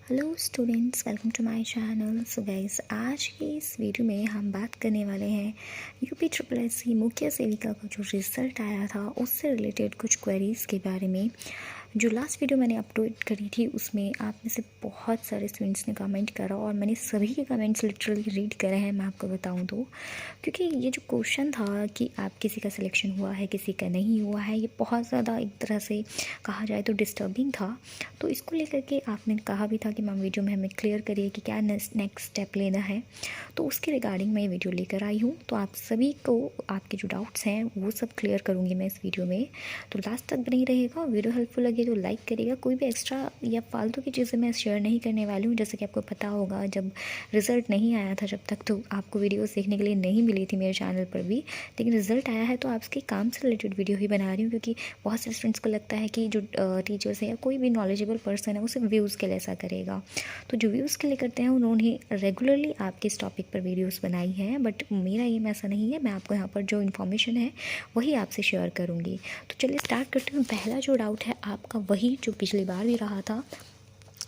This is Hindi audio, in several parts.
Hello students, welcome to my channel. So guys, आज की इस वीडियो में हम बात करने वाले हैं यूपी ट्रिपल एस सी मुख्य सेविका का जो रिज़ल्ट आया था उससे रिलेटेड कुछ क्वेरीज़ के बारे में। जो लास्ट वीडियो मैंने अपलोड करी थी उसमें आप में से बहुत सारे स्टूडेंट्स ने कमेंट करा और मैंने सभी के कमेंट्स लिटरली रीड करे हैं, मैं आपको बताऊं तो। क्योंकि ये जो क्वेश्चन था कि आप किसी का सिलेक्शन हुआ है किसी का नहीं हुआ है, ये बहुत ज़्यादा एक तरह से कहा जाए तो डिस्टर्बिंग था। तो इसको लेकर के आपने कहा भी था कि मैम वीडियो में हमें क्लियर करिए कि क्या नेक्स्ट स्टेप लेना है, तो उसके रिगार्डिंग मैं ये वीडियो लेकर आई हूँ। तो आप सभी को आपके जो डाउट्स हैं वो सब क्लियर करूँगी मैं इस वीडियो में। तो लास्ट तक बनी रहेगा। वीडियो हेल्पफुल लगे तो लाइक करिएगा। कोई भी एक्स्ट्रा या फालतू की चीज़ें मैं शेयर नहीं करने वाली हूँ। जैसे कि आपको पता होगा, जब रिज़ल्ट नहीं आया था जब तक, तो आपको वीडियोस देखने के लिए नहीं मिली थी मेरे चैनल पर भी। लेकिन रिज़ल्ट आया है तो आपके काम से रिलेटेड वीडियो ही बना रही हूँ, क्योंकि बहुत सारे स्टूडेंट्स को लगता है कि जो टीचर्स हैं या कोई भी नॉलेजेबल पर्सन है वो सिर्फ व्यूज़ के लिए ऐसा करेगा। तो जो व्यूज़ के लिए करते हैं उन्होंने रेगुलरली आपके इस टॉपिक पर वीडियोस बनाई हैं, बट मेरा एम ऐसा नहीं है। मैं आपको यहाँ पर जो इन्फॉर्मेशन है वही आपसे शेयर करूँगी। तो चलिए स्टार्ट करते हैं। पहला जो डाउट है आपका वही जो पिछली बार भी रहा था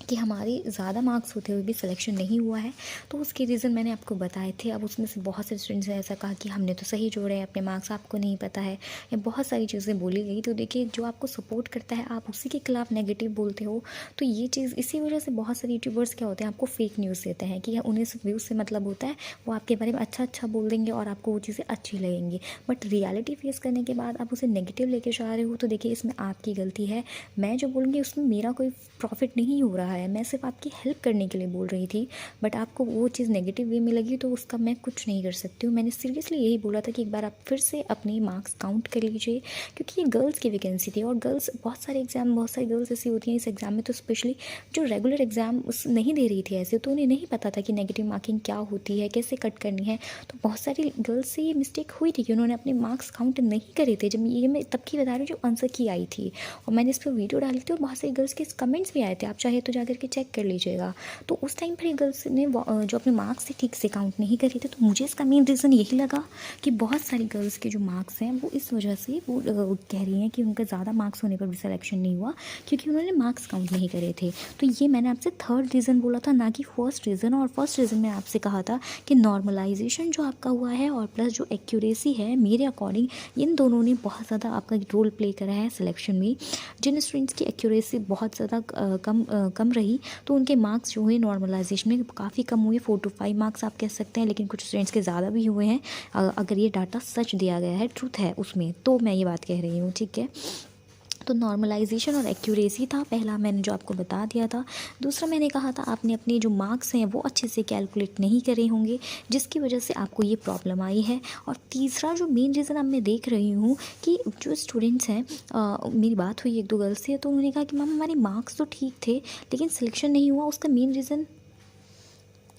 कि हमारे ज़्यादा मार्क्स होते हुए भी सिलेक्शन नहीं हुआ है। तो उसके रीज़न मैंने आपको बताए थे। अब उसमें से बहुत से स्टूडेंट्स ने ऐसा कहा कि हमने तो सही जोड़े हैं अपने मार्क्स, आपको नहीं पता है, या बहुत सारी चीज़ें बोली गई। तो देखिए, जो आपको सपोर्ट करता है आप उसी के खिलाफ नेगेटिव बोलते हो। तो ये चीज़ इसी वजह से बहुत सारे यूट्यूबर्स क्या होते हैं, आपको फेक न्यूज़ देते हैं कि उन्हें सिर्फ व्यूज़ से मतलब होता है। वो आपके बारे में अच्छा अच्छा बोल देंगे और आपको वो चीज़ें अच्छी लगेंगी, बट रियलिटी फेस करने के बाद आप उसे नेगेटिव लेके जा रहे हो। तो देखिए, इसमें आपकी गलती है। मैं जो बोलूँगी उसमें मेरा कोई प्रॉफिट नहीं हो रहा है, मैं सिर्फ आपकी हेल्प करने के लिए बोल रही थी। बट आपको वो चीज़ नेगेटिव वे में लगी तो उसका मैं कुछ नहीं कर सकती हूँ। मैंने सीरियसली यही बोला था कि एक बार आप फिर से अपने मार्क्स काउंट कर लीजिए, क्योंकि ये गर्ल्स की वैकेंसी थी। और गर्ल्स बहुत सारी गर्ल्स ऐसी होती हैं इस एग्ज़ाम में, तो स्पेशली जो रेगुलर एग्ज़ाम उस नहीं दे रही थी ऐसे, तो उन्हें नहीं पता था कि नेगेटिव मार्किंग क्या होती है, कैसे कट करनी है। तो बहुत सारी गर्ल्स से ये मिस्टेक हुई थी कि उन्होंने अपने मार्क्स काउंट नहीं करे थे। जब ये मैं तब की बता रही हूँ जब आंसर की आई थी, और मैंने इस पर वीडियो डाली थी और बहुत सारी गर्ल्स के कमेंट्स भी आए थे, आप चाहे तो जाकर के चेक कर लीजिएगा। तो उस टाइम पर ये गर्ल्स ने जो अपने मार्क्स थे ठीक से काउंट नहीं करे थे। तो मुझे इसका मेन रीज़न यही लगा कि बहुत सारी गर्ल्स के जो मार्क्स हैं वो इस वजह से वो कह रही हैं कि उनका ज़्यादा मार्क्स होने पर भी सिलेक्शन नहीं हुआ, क्योंकि उन्होंने मार्क्स काउंट नहीं करे थे। तो ये मैंने आपसे थर्ड रीज़न बोला था, ना कि फर्स्ट रीज़न। और फर्स्ट रीज़न में आपसे कहा था कि नॉर्मलाइजेशन जो आपका हुआ है और प्लस जो एक्यूरेसी है, मेरे अकॉर्डिंग इन दोनों ने बहुत ज़्यादा आपका रोल प्ले करा है सिलेक्शन में। जिन स्टूडेंट्स की एक्यूरेसी बहुत ज़्यादा कम रही, तो उनके मार्क्स जो हुए नॉर्मलाइजेशन में काफ़ी कम हुए, 4 to 5 मार्क्स आप कह सकते हैं। लेकिन कुछ स्टूडेंट्स के ज़्यादा भी हुए हैं। अगर ये डाटा सच दिया गया है, ट्रुथ है उसमें, तो मैं ये बात कह रही हूँ, ठीक है। तो नॉर्मलाइजेशन और एक्यूरेसी था पहला, मैंने जो आपको बता दिया था। दूसरा मैंने कहा था आपने अपने जो मार्क्स हैं वो अच्छे से कैलकुलेट नहीं करे होंगे, जिसकी वजह से आपको ये प्रॉब्लम आई है। और तीसरा जो मेन रीज़न अब मैं देख रही हूँ कि जो स्टूडेंट्स हैं, मेरी बात हुई एक दो गर्ल्स से, तो उन्होंने कहा कि मैम हमारे मार्क्स तो ठीक थे लेकिन सिलेक्शन नहीं हुआ। उसका मेन रीज़न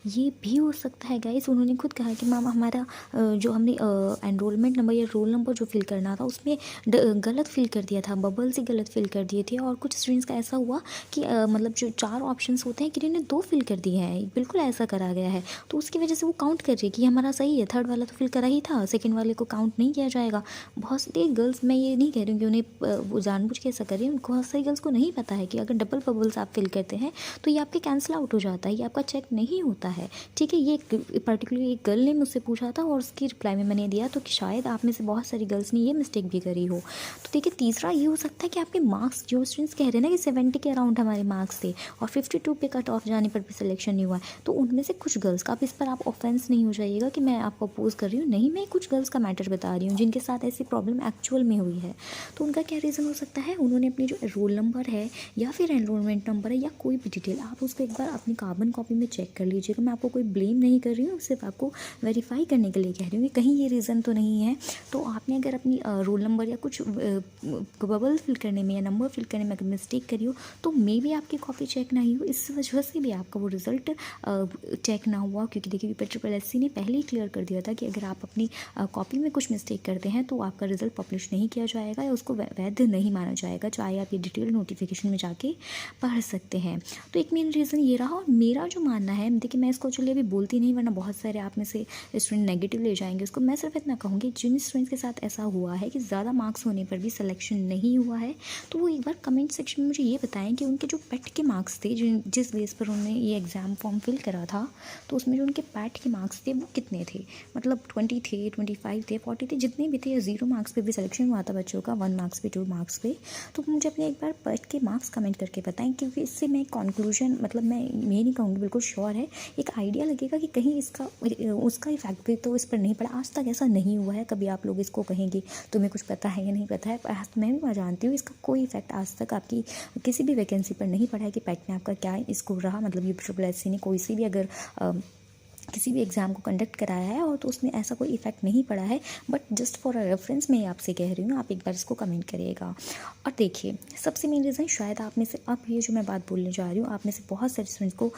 ये भी हो सकता है गाइस, उन्होंने खुद कहा कि मैम हमारा जो हमने एनरोलमेंट नंबर या रोल नंबर जो फिल करना था उसमें गलत फिल कर दिया था, बबल्स ही गलत फिल कर दिए थे। और कुछ स्टूडेंट्स का ऐसा हुआ कि मतलब जो 4 ऑप्शंस होते हैं कि इन्होंने 2 फिल कर दिए हैं, बिल्कुल ऐसा करा गया है। तो उसकी वजह से वो काउंट कर रही है कि हमारा सही है, थर्ड वाला तो फिल करा ही था, सेकेंड वाले को काउंट नहीं किया जाएगा। बहुत सारी गर्ल्स, मैं ये नहीं कह रही हूँ कि उन्हें वो जानबूझ के ऐसा कर रही है, बहुत सारी गर्ल्स को नहीं पता है कि अगर डबल बबल्स आप फिल करते हैं तो ये आपके कैंसिल आउट हो जाता है, ये आपका चेक नहीं होता है, ठीक है। ये पर्टिकुलरली एक गर्ल ने मुझसे पूछा था और उसकी रिप्लाई में मैंने दिया, तो कि शायद आप में से बहुत सारी गर्ल्स ने ये मिस्टेक भी करी हो। तो देखिए, तीसरा ये हो सकता है कि आपके मार्क्स, जो स्टूडेंट्स कह रहे हैं ना कि 70 के अराउंड हमारे मार्क्स थे और 52 पे कट ऑफ जाने पर भी सिलेक्शन नहीं हुआ है, तो उनमें से कुछ गर्ल्स का, आप इस पर आप ऑफेंस नहीं हो जाइएगा कि मैं आपको अपोज कर रही हूँ, नहीं, मैं कुछ गर्ल्स का मैटर बता रही हूँ जिनके साथ ऐसी प्रॉब्लम एक्चुअल में हुई है। तो उनका क्या रीज़न हो सकता है, उन्होंने अपनी जो रोल नंबर है या फिर एनरोलमेंट नंबर है या कोई भी डिटेल, आप उसको एक बार अपनी कार्बन कॉपी में चेक कर लीजिएगा। मैं आपको कोई ब्लेम नहीं कर रही हूँ, सिर्फ आपको वेरीफाई करने के लिए कह रही हूँ कि कहीं ये रीज़न तो नहीं है। तो आपने अगर अपनी रोल नंबर या कुछ बबल फिल करने में या नंबर फिल करने में अगर मिस्टेक करी हो, तो मे भी आपकी कॉपी चेक ना हुई हो, इस वजह से भी आपका वो रिज़ल्ट चेक ना हुआ। क्योंकि देखिए, ट्रिपल एस सी ने पहले ही क्लियर कर दिया था कि अगर आप अपनी कॉपी में कुछ मिस्टेक करते हैं तो आपका रिज़ल्ट पब्लिश नहीं किया जाएगा या उसको वैध नहीं माना जाएगा, चाहे आप ये डिटेल नोटिफिकेशन में जाके पढ़ सकते हैं। तो एक मेन रीज़न ये रहा। और मेरा जो मानना है, देखिए मैं इसको चलिए अभी बोलती नहीं, वरना बहुत सारे आप में से स्टूडेंट नेगेटिव ले जाएंगे उसको। मैं सिर्फ इतना कहूँगी जिन स्टूडेंट्स के साथ ऐसा हुआ है कि ज़्यादा मार्क्स होने पर भी सिलेक्शन नहीं हुआ है, तो वो एक बार कमेंट सेक्शन में मुझे ये बताएं कि उनके जो पेट के मार्क्स थे, जिस बेस पर उन्होंने ये एग्ज़ाम फॉर्म फिल करा था, तो उसमें जो उनके पेट के मार्क्स थे वो कितने थे। मतलब 20 थे, 25 थे, 40 थे, जितने भी थे, या 0 मार्क्स पे भी सिलेक्शन हुआ था बच्चों का, 1 मार्क्स पे, 2 मार्क्स पे। तो मुझे अपने एक बार पेट के मार्क्स कमेंट करके बताएं, क्योंकि इससे मैं कंक्लूजन, मतलब मैं ये नहीं कहूँगी बिल्कुल श्योर है, एक आइडिया लगेगा कि कहीं इसका उसका इफेक्ट भी तो इस पर नहीं पड़ा। आज तक ऐसा नहीं हुआ है। कभी आप लोग इसको कहेंगे तुम्हें कुछ पता है या नहीं पता है, मैं भी जानती हूँ इसका कोई इफेक्ट आज तक आपकी किसी भी वैकेंसी पर नहीं पड़ा है कि पेट में आपका क्या स्कोर रहा। मतलब UP ने कोई सी भी अगर किसी भी एग्ज़ाम को कंडक्ट कराया है और तो उसमें ऐसा कोई इफेक्ट नहीं पड़ा है। But just for a reference मैं आपसे कह रही हूँ, आप एक बार इसको कमेंट करिएगा। और देखिए, सबसे मेन रीज़न शायद आप में से, अब ये जो मैं बात बोलने जा रही हूँ, आप में से बहुत सारे स्टूडेंट्स को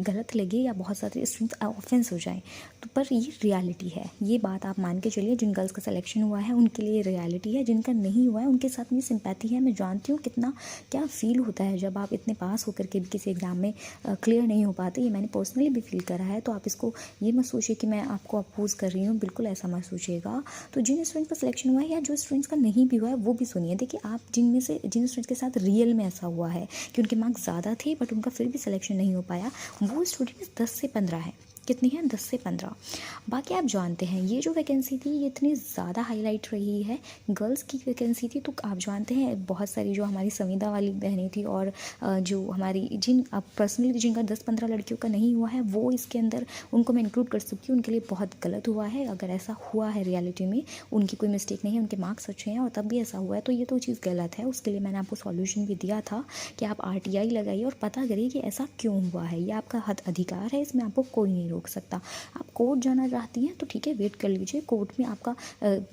गलत लगे या बहुत सारे स्टूडेंट्स ऑफेंस हो जाएँ, तो पर ये रियलिटी है। ये बात आप मान के चलिए, जिन गर्ल्स का सिलेक्शन हुआ है उनके लिए रियलिटी है, जिनका नहीं हुआ है उनके साथ मेरी सिंपैथी है। मैं जानती हूँ कितना क्या फ़ील होता है जब आप इतने पास होकर के भी किसी एग्ज़ाम में क्लियर नहीं हो पाते। ये मैंने पर्सनली भी फील करा है। तो आप इसको ये मत सोचिए कि मैं आपको अपोज कर रही हूँ, बिल्कुल ऐसा मत सोचिएगा। तो जिन स्टूडेंट्स का सिलेक्शन हुआ है या जो स्टूडेंट्स का नहीं भी हुआ है वो भी सुनिए। देखिए, आप जिन स्टूडेंट्स के साथ रियल में ऐसा हुआ है कि उनके मार्क्स ज़्यादा थे बट उनका फिर भी सिलेक्शन नहीं हो पाया, वो स्टूडेंट्स 10 से 15 है। कितनी है? 10 से 15। बाकी आप जानते हैं ये जो वैकेंसी थी ये इतनी ज़्यादा हाईलाइट रही है, गर्ल्स की वैकेंसी थी। तो आप जानते हैं बहुत सारी जो हमारी संविदा वाली बहनें थी और जो हमारी पर्सनली जिनका 10-15 लड़कियों का नहीं हुआ है, वो इसके अंदर उनको मैं इंक्लूड कर सकती हूँ। उनके लिए बहुत गलत हुआ है। अगर ऐसा हुआ है रियलिटी में, उनकी कोई मिस्टेक नहीं है, उनके मार्क्स अच्छे हैं और तब भी ऐसा हुआ है, तो ये तो चीज़ गलत है। उसके लिए मैंने आपको सॉल्यूशन भी दिया था कि आप RTI लगाइए और पता करिए कि ऐसा क्यों हुआ है। ये आपका अधिकार है, इसमें आपको कोई नहीं रोक सकता। आप कोर्ट जाना चाहती हैं तो ठीक है, वेट कर लीजिए। कोर्ट में आपका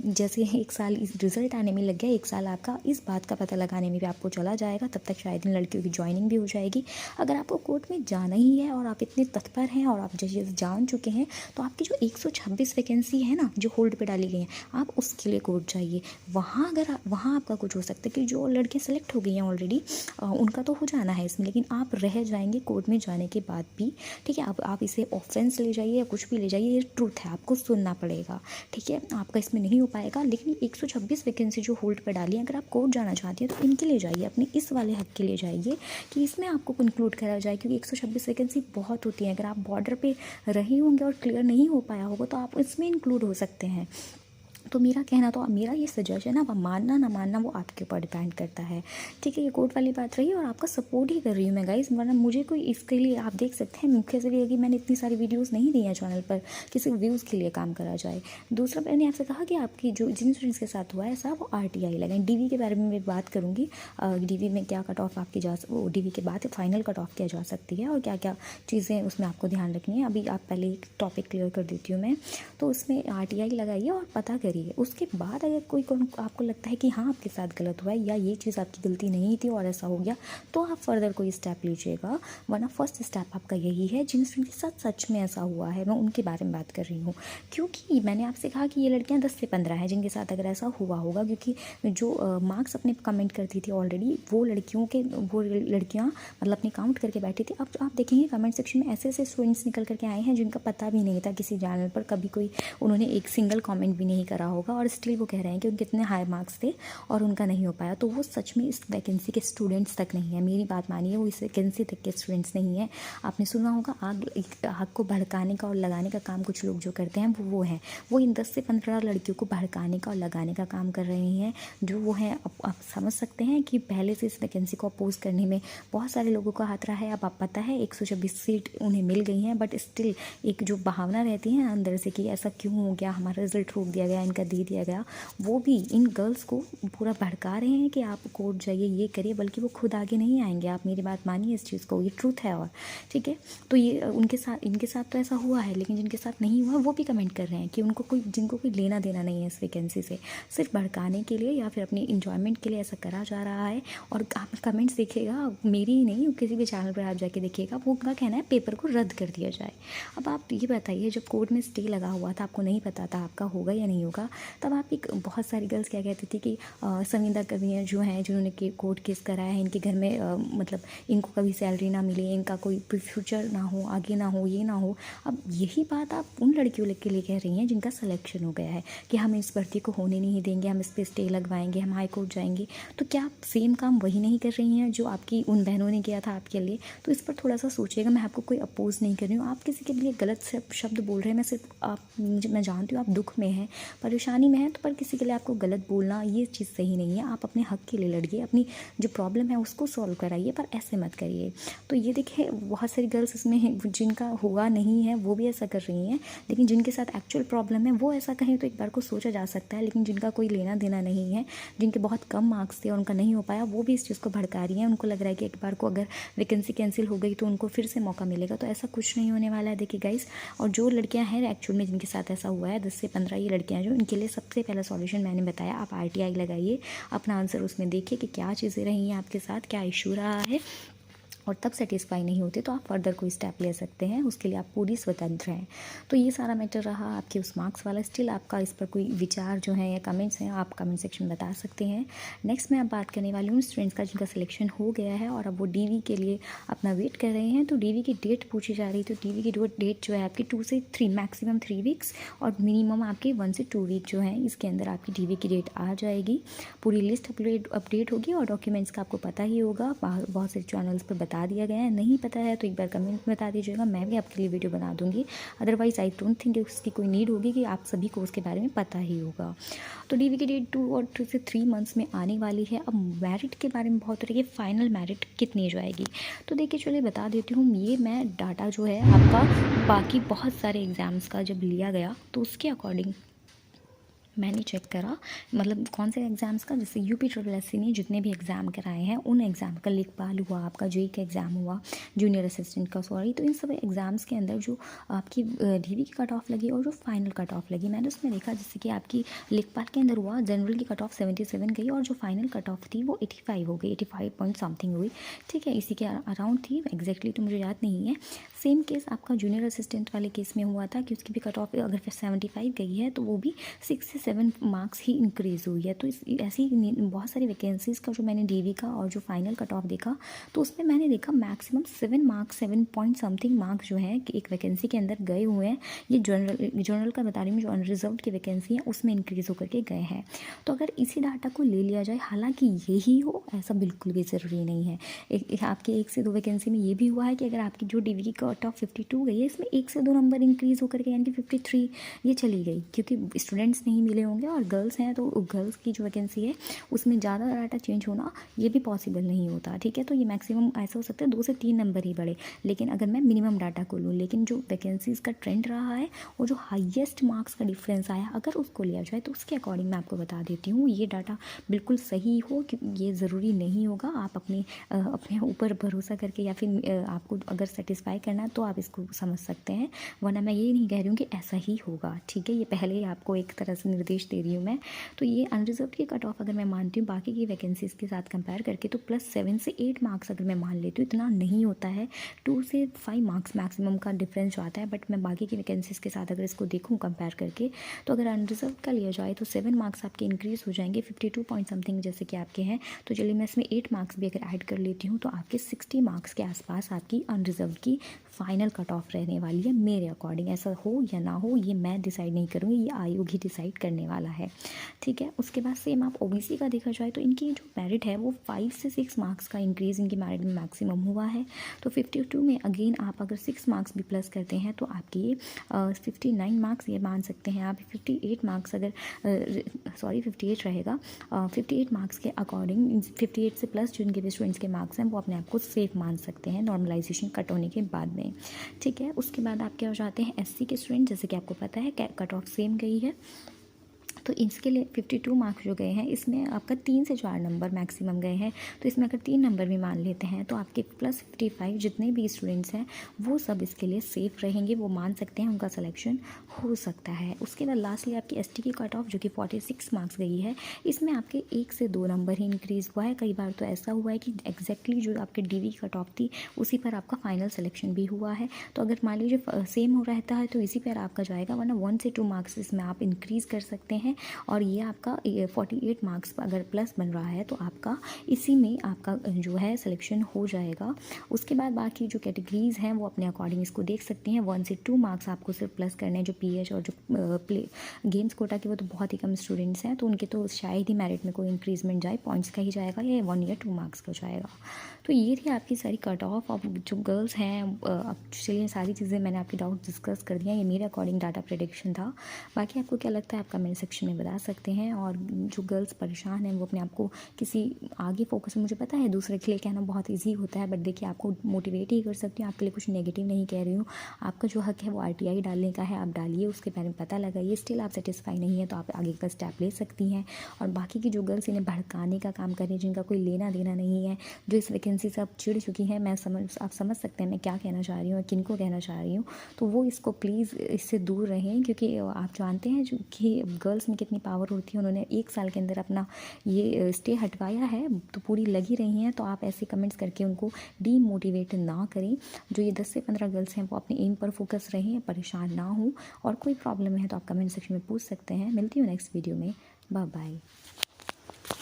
जैसे 1 साल इस रिजल्ट आने में लग गया, 1 साल आपका इस बात का पता लगाने में भी आपको चला जाएगा। तब तक शायद इन लड़कियों की ज्वाइनिंग भी हो जाएगी। अगर आपको कोर्ट में जाना ही है और आप इतने तत्पर हैं और आप जजेस जान चुके हैं, तो आपकी जो 126 वैकेंसी है ना, जो होल्ड पे डाली गई हैं, आप उसके लिए कोर्ट जाइए। वहाँ आपका कुछ हो सकता है कि जो लड़कियाँ सेलेक्ट हो गई हैं ऑलरेडी, उनका तो हो जाना है इसमें, लेकिन आप रह जाएंगे कोर्ट में जाने के बाद भी। ठीक है, आप इसे ऑफेंस ले जाइए या कुछ भी ले जाइए, ये ट्रूथ है, आपको सुनना पड़ेगा। ठीक है, आपका इसमें नहीं हो पाएगा। लेकिन 126 वैकेंसी जो होल्ड पर डाली है, अगर आप कोर्ट जाना चाहती हैं तो इनके लिए जाइए, अपने इस वाले हक के लिए जाइए कि इसमें आपको इंक्लूड करा जाए, क्योंकि 126 वैकेंसी बहुत होती है। अगर आप बॉर्डर पे रहे होंगे और क्लियर नहीं हो पाया होगा तो आप इसमें इंक्लूड हो सकते हैं। तो मेरा कहना, तो मेरा ये सजेशन है, आप मानना ना मानना वो आपके ऊपर डिपेंड करता है। ठीक है, ये कोर्ट वाली बात रही और आपका सपोर्ट ही कर रही हूँ मैं गाइस, वरना मुझे कोई इसके लिए, आप देख सकते हैं मुख्य से भी है कि मैंने इतनी सारी वीडियोस नहीं दी हैं चैनल पर कि सिर्फ व्यूज़ के लिए काम करा जाए। दूसरा, मैंने आपसे कहा कि आपकी जो जिन स्टूडेंट्स के साथ हुआ है ऐसा, वो RTI लगाएं। DV के बारे में मैं बात करूँगी, DV में क्या कट ऑफ आपकी DV के बाद फाइनल कट ऑफ किया जा सकती है और क्या क्या चीज़ें उसमें आपको ध्यान रखनी है। अभी आप पहले एक टॉपिक क्लियर कर देती हूँ मैं। तो उसमें RTI लगाइए और पता करिए। उसके बाद अगर कोई आपको लगता है कि हाँ आपके साथ गलत हुआ है या ये चीज़ आपकी गलती नहीं थी और ऐसा हो गया, तो आप फर्दर कोई स्टेप लीजिएगा। वरना फर्स्ट स्टेप आपका यही है। जिन स्टूडेंट के साथ सच में ऐसा हुआ है, मैं उनके बारे में बात कर रही हूँ, क्योंकि मैंने आपसे कहा कि ये लड़कियाँ 10 से 15 हैं जिनके साथ अगर ऐसा हुआ होगा। क्योंकि जो मार्क्स अपने कमेंट करती थी ऑलरेडी, वो लड़कियाँ मतलब अपने काउंट करके बैठी थी। अब आप देखेंगे कमेंट सेक्शन में ऐसे स्टूडेंट्स निकल करके आए हैं जिनका पता भी नहीं था किसी चैनल पर, कभी कोई उन्होंने एक सिंगल कमेंट भी नहीं करा होगा, और स्टिल वो कह रहे हैं कि उनके इतने हाई मार्क्स थे और उनका नहीं हो पाया। तो वो सच में इस वैकेंसी के स्टूडेंट्स तक नहीं है। मेरी बात मानिए, वो इस वैकेंसी तक के स्टूडेंट्स नहीं है। आपने सुना होगा आग को भड़काने का और लगाने का काम कुछ लोग जो करते हैं वो हैं, वो इन 10 से 15 लड़कियों को भड़काने का और लगाने का काम कर रहे हैं। जो वो हैं, आप समझ सकते हैं कि पहले से इस वैकेंसी को अपोज करने में बहुत सारे लोगों का हाथ रहा है। अब आप पता है 126 सीट उन्हें मिल गई हैं, बट स्टिल एक जो भावना रहती है अंदर से कि ऐसा क्यों हो गया, हमारा रिजल्ट रोक दिया गया, इनका दे दिया गया, वो भी इन गर्ल्स को पूरा भड़का रहे हैं कि आप कोर्ट जाइए, ये करिए। बल्कि वो खुद आगे नहीं आएंगे। आप मेरी बात मानिए इस चीज़ को, ये ट्रूथ है। और ठीक है, तो ये इनके साथ तो ऐसा हुआ है, लेकिन जिनके साथ नहीं हुआ वो भी कमेंट कर रहे हैं कि जिनको कोई लेना देना नहीं है इस वैकेंसी से, सिर्फ भड़काने के लिए या फिर अपनी इंजॉयमेंट के लिए ऐसा करा जा रहा है। और आप कमेंट्स देखिएगा, मेरी ही नहीं, किसी भी चैनल पर आप जाके देखिएगा, वो उनका कहना है पेपर को रद्द कर दिया जाए। अब आप ये बताइए, जब कोर्ट में स्टे लगा हुआ था, आपको नहीं पता था आपका होगा या नहीं होगा, था, तब आप एक बहुत सारी गर्ल्स क्या कहती थी कि संविदा कवियाँ जो हैं जिन्होंने कोर्ट केस कराया है, इनके घर में मतलब इनको कभी सैलरी ना मिले, इनका कोई फ्यूचर ना हो, आगे ना हो, ये ना हो। अब यही बात आप उन लड़कियों के लिए कह रही हैं जिनका सिलेक्शन हो गया है कि हम इस भर्ती को होने नहीं देंगे, हम इस पर स्टे लगवाएंगे, हम हाई कोर्ट जाएंगे। तो क्या आप सेम काम वही नहीं कर रही हैं जो आपकी उन बहनों ने किया था आपके लिए? तो इस पर थोड़ा सा सोचिएगा। मैं आपको कोई अपोज नहीं कर रही हूँ, आप किसी के लिए गलत शब्द बोल रहे हैं, मैं सिर्फ मैं जानती हूँ आप दुख में हैं, परेशानी में हैं, तो पर किसी के लिए आपको गलत बोलना ये चीज़ सही नहीं है। आप अपने हक के लिए लड़िए, अपनी जो प्रॉब्लम है उसको सॉल्व कराइए, पर ऐसे मत करिए। तो ये देखिए बहुत सारी गर्ल्स इसमें हैं जिनका हुआ नहीं है वो भी ऐसा कर रही हैं, लेकिन जिनके साथ एक्चुअल प्रॉब्लम है वो ऐसा कहें तो एक बार को सोचा जा सकता है। लेकिन जिनका कोई लेना देना नहीं है, जिनके बहुत कम मार्क्स थे और उनका नहीं हो पाया, वो भी इस चीज़ को भड़का रही हैं। उनको लग रहा है कि एक बार को अगर वैकेंसी कैंसिल हो गई तो उनको फिर से मौका मिलेगा, तो ऐसा कुछ नहीं होने वाला है। देखिए गाइस, और जो लड़कियां हैं एक्चुअल में जिनके साथ ऐसा हुआ है 10 से 15 ये लड़कियां जो, इनके लिए सबसे पहला सॉल्यूशन मैंने बताया, आप RTI लगाइए, अपना आंसर उसमें देखिए कि क्या चीज़ें रही हैं आपके साथ, क्या इशू रहा है, और तब सेटिस्फाई नहीं होते तो आप फर्दर कोई स्टेप ले सकते हैं, उसके लिए आप पूरी स्वतंत्र हैं। तो ये सारा मैटर रहा आपके उस मार्क्स वाला। स्टिल आपका इस पर कोई विचार जो है या कमेंट्स हैं, आप कमेंट सेक्शन में बता सकते हैं। नेक्स्ट मैं अब बात करने वाली हूँ स्टूडेंट्स का जिनका सिलेक्शन हो गया है और अब वो DV के लिए अपना वेट कर रहे हैं। तो DV की डेट पूछी जा रही, तो DV की डेट जो है आपकी 2 से 3 मैक्सिमम 3 वीक्स और मिनिमम आपके 1 से 2 वीक जो है, इसके अंदर आपकी DV की डेट आ जाएगी। पूरी लिस्ट अपडेट होगी और डॉक्यूमेंट्स का आपको पता ही होगा, बहुत से चैनल्स पर बता दिया गया है। नहीं पता है तो एक बार कमेंट में बता दीजिएगा, मैं भी आपके लिए वीडियो बना दूंगी। अदरवाइज आई डोंट थिंक उसकी कोई नीड होगी कि आप सभी को उसके बारे में पता ही होगा। तो DV की डेट 2 से 3 मंथ्स में आने वाली है। अब मेरिट के बारे में बहुत रही है, फाइनल मेरिट कितनी जाएगी, तो देखिए चलिए बता देती हूँ। ये मैं डाटा जो है आपका बाकी बहुत सारे एग्ज़ाम्स का जब लिया गया तो उसके अकॉर्डिंग मैंने चेक करा, मतलब कौन से एग्ज़ाम्स का, जैसे UPSSC ने जितने भी एग्ज़ाम कराए हैं उन एग्ज़ाम का, लेखपाल हुआ, आपका JEE का एग्ज़ाम हुआ, जूनियर असिस्टेंट का, सॉरी, तो इन सब एग्ज़ाम्स के अंदर जो आपकी DV की कट ऑफ लगी और जो फाइनल कट ऑफ लगी, मैंने उसमें देखा जैसे कि आपकी लेखपाल के अंदर हुआ, जनरल की कट ऑफ 77 गई और जो फाइनल कट ऑफ थी वो 85 हो गई, 85 पॉइंट समथिंग हुई। ठीक है, इसी के अराउंड थी, एग्जैक्टली तो मुझे याद नहीं है। सेम केस आपका जूनियर असिस्टेंट वाले केस में हुआ था कि उसकी भी कट ऑफ अगर 75 गई है तो वो भी 6 से 7 मार्क्स ही इंक्रीज़ हुई है। तो ऐसी बहुत सारी वैकेंसीज़ का जो मैंने DV का और जो फाइनल कट ऑफ देखा, तो उसमें मैंने देखा maximum 7 marks, 7 point something marks जो है कि एक वैकेंसी के अंदर गए हुए हैं। ये जनरल का बता रही हूँ, जो अनरिजर्व्ड की वैकेंसी है उसमें इंक्रीज़ होकर के गए हैं। तो अगर इसी डाटा को ले लिया जाए, हालांकि यही हो ऐसा बिल्कुल भी ज़रूरी नहीं है। आपके 1 से 2 वैकेंसी में ये भी हुआ है कि अगर आपकी जो DV की कट ऑफ 52 गई है, इसमें 1 से 2 नंबर इंक्रीज़ होकर के यानी कि 53 ये चली गई, क्योंकि स्टूडेंट्स नहीं मिले होंगे और गर्ल्स हैं, तो गर्ल्स की जो वैकेंसी है उसमें ज़्यादा डाटा चेंज होना ये भी पॉसिबल नहीं होता। ठीक है, तो ये मैक्सिमम ऐसा हो सकता है 2 से 3 नंबर ही बढ़े, लेकिन अगर मैं मिनिमम डाटा को लूँ, लेकिन जो वैकेंसीज़ का ट्रेंड रहा है और जो हाईएस्ट मार्क्स का डिफरेंस आया, अगर उसको लिया जाए तो उसके अकॉर्डिंग मैं आपको बता देती हूँ ये डाटा बिल्कुल सही हो, क्योंकि ये ज़रूरी नहीं होगा। आप अपने ऊपर भरोसा करके या फिर आपको अगर सेटिस्फाई करना है तो आप इसको समझ सकते हैं, वरना मैं ये नहीं कह रही हूँ कि ऐसा ही होगा। ठीक है, ये पहले ही आपको एक तरह से निर्देश दे रही हूँ मैं। तो ये अनरिजर्व की कट ऑफ अगर मैं मानती हूँ बाकी की वैकेंसीज़ के साथ कंपेयर करके, तो +7 से 8 मार्क्स अगर मैं मान लेती हूँ, इतना नहीं होता है, 2 से 5 मार्क्स मैक्सिमम का डिफरेंस जो आता है। बट मैं बाकी की वैकेंसीज़ के साथ अगर इसको देखूँ कंपेयर करके, तो अगर अनरिजर्व का लिया जाए तो 7 मार्क्स आपके इंक्रीज़ हो जाएंगे, 52 पॉइंट समथिंग जैसे कि आपके हैं। तो चलिए मैं इसमें 8 मार्क्स भी अगर ऐड कर लेती हूँ, तो आपके 60 मार्क्स के आसपास आपकी अनरिजर्व की फाइनल कट ऑफ रहने वाली है मेरे अकॉर्डिंग। ऐसा हो या ना हो ये मैं डिसाइड नहीं करूँगी, ये आयोग ही डिसाइड करने वाला है। ठीक है, उसके बाद सेम आप OBC का देखा जाए तो इनकी जो मेरिट है वो 5 से 6 मार्क्स का इंक्रीज़ इनकी मेरिट में मैक्सिमम हुआ है। तो 52 में अगेन आप अगर 6 मार्क्स भी प्लस करते हैं तो आपकी ये 59 मार्क्स ये मान सकते हैं आप। 58 मार्क्स अगर 58 रहेगा, 58 मार्क्स के अकॉर्डिंग 58 से प्लस जो इनके भी स्टूडेंट्स के मार्क्स हैं वो अपने आप को सेफ मान सकते हैं नॉर्मलाइजेशन कट होने के बाद में। ठीक है, उसके बाद आप क्या हो जाते हैं SC के स्टूडेंट, जैसे कि आपको पता है कट ऑफ सेम गई है, तो इसके लिए 52 मार्क्स जो गए हैं इसमें आपका 3 से 4 नंबर मैक्सिमम गए हैं। तो इसमें अगर 3 नंबर भी मान लेते हैं तो आपके +55 जितने भी स्टूडेंट्स हैं वो सब इसके लिए सेफ रहेंगे, वो मान सकते हैं, उनका सिलेक्शन हो सकता है। उसके बाद लास्टली आपकी ST की कट ऑफ जो कि 46 मार्क्स गई है, इसमें आपके 1 से 2 नंबर ही इंक्रीज़ हुआ है। कई बार तो ऐसा हुआ है कि एग्जैक्टली जो आपके DV की कट ऑफ थी उसी पर आपका फाइनल सिलेक्शन भी हुआ है। तो अगर मान लीजिए सेम हो रहता है तो इसी पर आपका जाएगा, वरना 1 से 2 मार्क्स इसमें आप इंक्रीज़ कर सकते हैं और ये आपका 48 मार्क्स अगर प्लस बन रहा है तो आपका इसी में आपका जो है सिलेक्शन हो जाएगा। उसके बाद बाकी जो कैटेगरीज़ हैं वो अपने अकॉर्डिंग इसको देख सकती हैं। 1 से 2 मार्क्स आपको सिर्फ प्लस करने हैं। जो पीएच और जो प्ले गेम्स कोटा के वो तो बहुत ही कम स्टूडेंट्स हैं, तो उनके तो शायद ही मेरिट में कोई इंक्रीजमेंट जाए, पॉइंट्स का ही जाएगा या 1 या 2 मार्क्स का जाएगा। तो ये थी आपकी सारी कट ऑफ। अब जो गर्ल्स हैं अब चलिए सारी चीज़ें मैंने आपके डाउट डिस्कस कर दिया। ये मेरे अकॉर्डिंग डाटा प्रेडिक्शन था। बाकी आपको क्या लगता है आप कमेंट सेक्शन में बता सकते हैं। और जो गर्ल्स परेशान हैं वो अपने आप को किसी आगे फोकस, मुझे पता है दूसरे के लिए कहना बहुत ईजी होता है, बट देखिए आपको मोटिवेट ही कर सकती हूँ, आपके लिए कुछ नेगेटिव नहीं कह रही हूँ। आपका जो हक है वो आरटीआई डालने का है, आप डालिए, उसके बारे में पता लगाइए। स्टिल आप सेटिस्फाई नहीं है तो आप आगे का स्टेप ले सकती हैं। और बाकी की जो गर्ल्स इन्हें भड़काने का काम कर रही हैं, जिनका कोई लेना देना नहीं है, जो इस वैकेंसी से अब चिढ़ चुकी हैं, आप समझ सकते हैं मैं क्या कहना चाह रही हूँ और किन को कहना चाह रही हूँ, तो वो इसको प्लीज़ इससे दूर रहें। क्योंकि आप जानते हैं जो कि गर्ल्स में कितनी पावर होती है। उन्होंने 1 साल के अंदर अपना ये स्टे हटवाया है तो पूरी लगी रही हैं। तो आप ऐसे कमेंट्स करके उनको डीमोटिवेट ना करें। जो ये 10 से 15 गर्ल्स हैं वो अपने एम पर फोकस रहें, परेशान ना हों। और कोई प्रॉब्लम है तो आप कमेंट सेक्शन में पूछ सकते हैं। मिलती हूँ नेक्स्ट वीडियो में। Bye bye.